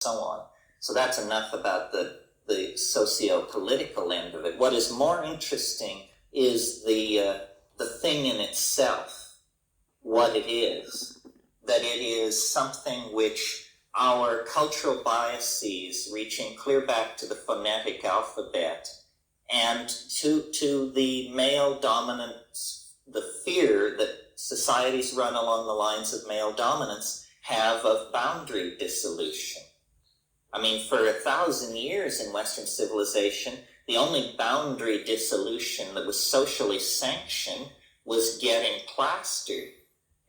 so on. So that's enough about the socio-political end of it. What is more interesting is the thing in itself, what it is, that it is something which our cultural biases, reaching clear back to the phonetic alphabet, and to the male dominance, the fear that societies run along the lines of male dominance have of boundary dissolution. I mean, for 1,000 years in Western civilization, the only boundary dissolution that was socially sanctioned was getting plastered.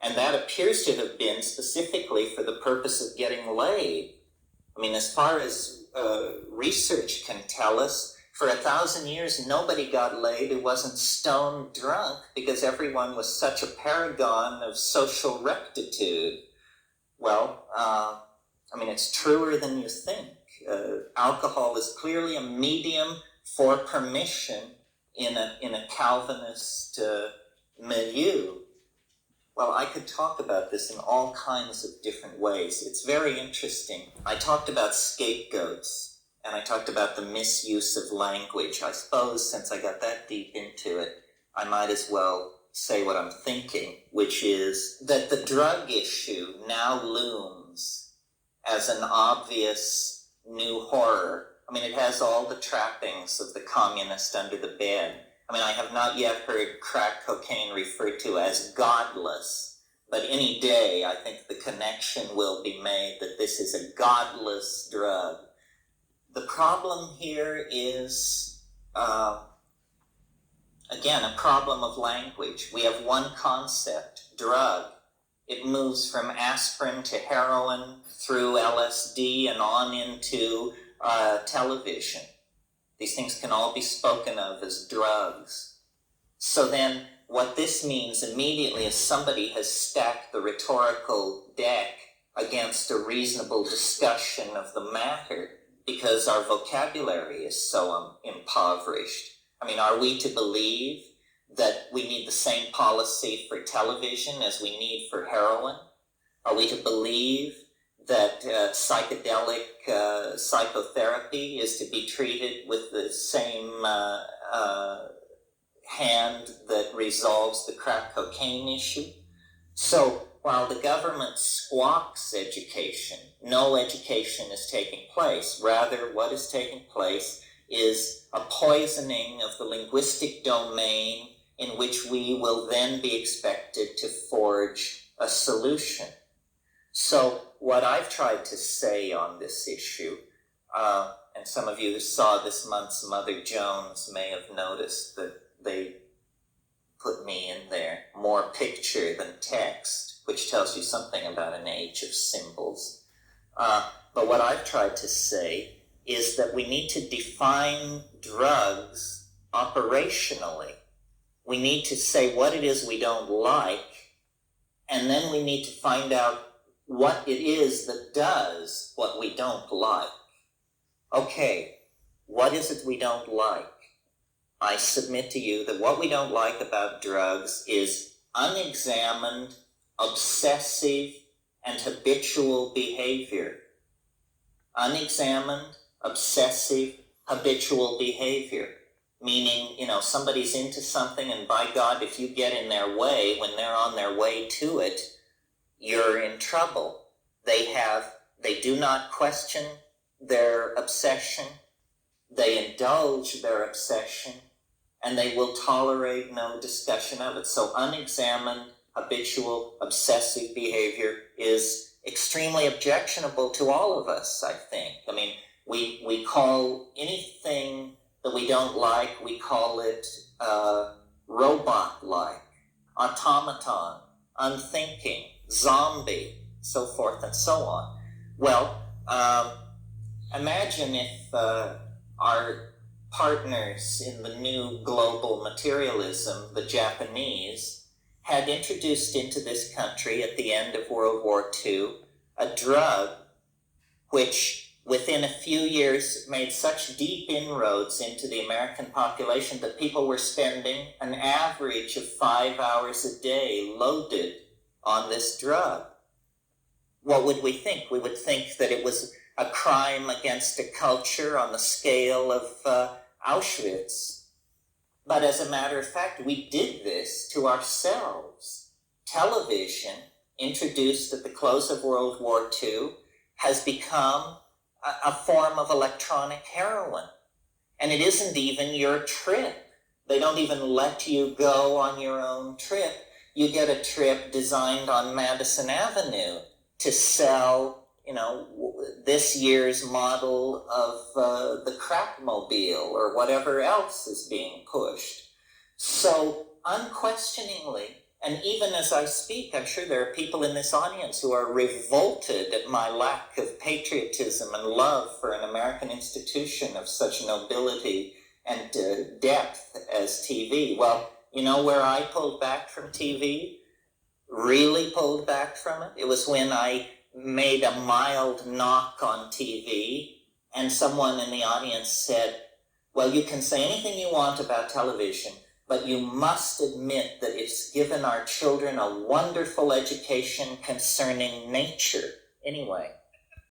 And that appears to have been specifically for the purpose of getting laid. I mean, as far as research can tell us, for 1,000 years, nobody got laid who wasn't stone drunk, because everyone was such a paragon of social rectitude. Well, I mean, it's truer than you think. Alcohol is clearly a medium for permission in a Calvinist milieu. Well, I could talk about this in all kinds of different ways. It's very interesting. I talked about scapegoats, and I talked about the misuse of language. I suppose since I got that deep into it, I might as well say what I'm thinking, which is that the drug issue now looms as an obvious new horror. I mean, it has all the trappings of the communist under the bed. I mean, I have not yet heard crack cocaine referred to as godless, but any day I think the connection will be made that this is a godless drug. The problem here is, again, a problem of language. We have one concept, drug. It moves from aspirin to heroin through LSD and on into television. These things can all be spoken of as drugs. So then what this means immediately is somebody has stacked the rhetorical deck against a reasonable discussion of the matter, because our vocabulary is so impoverished. I mean, are we to believe that we need the same policy for television as we need for heroin? Are we to believe that psychedelic psychotherapy is to be treated with the same hand that resolves the crack cocaine issue? So while the government squawks education, no education is taking place. Rather, what is taking place is a poisoning of the linguistic domain in which we will then be expected to forge a solution. So what I've tried to say on this issue, and some of you who saw this month's Mother Jones may have noticed that they put me in there, more picture than text, which tells you something about an age of symbols. But what I've tried to say is that we need to define drugs operationally. We need to say what it is we don't like, and then we need to find out what it is that does what we don't like. Okay, what is it we don't like? I submit to you that what we don't like about drugs is unexamined, obsessive, and habitual behavior. Unexamined, obsessive, habitual behavior. Meaning, somebody's into something, and by God, if you get in their way when they're on their way to it, you're in trouble. They do not question their obsession. They indulge their obsession, and they will tolerate no discussion of it. So unexamined, habitual, obsessive behavior is extremely objectionable to all of us, I think. I mean, we call anything that we don't like, we call it robot-like, automaton, unthinking, zombie, so forth and so on. Well, imagine if our partners in the new global materialism, the Japanese, had introduced into this country at the end of World War II a drug which within a few years made such deep inroads into the American population that people were spending an average of 5 hours a day loaded on this drug. What would we think? We would think that it was a crime against a culture on the scale of Auschwitz. But as a matter of fact, we did this to ourselves. Television, introduced at the close of World War II, has become a form of electronic heroin. And it isn't even your trip. They don't even let you go on your own trip. You get a trip designed on Madison Avenue to sell, this year's model of the crapmobile or whatever else is being pushed. So unquestioningly, and even as I speak, I'm sure there are people in this audience who are revolted at my lack of patriotism and love for an American institution of such nobility and depth as TV. Well, you know where I pulled back from TV? Really pulled back from it? It was when I made a mild knock on TV and someone in the audience said, well, you can say anything you want about television, but you must admit that it's given our children a wonderful education concerning nature. Anyway,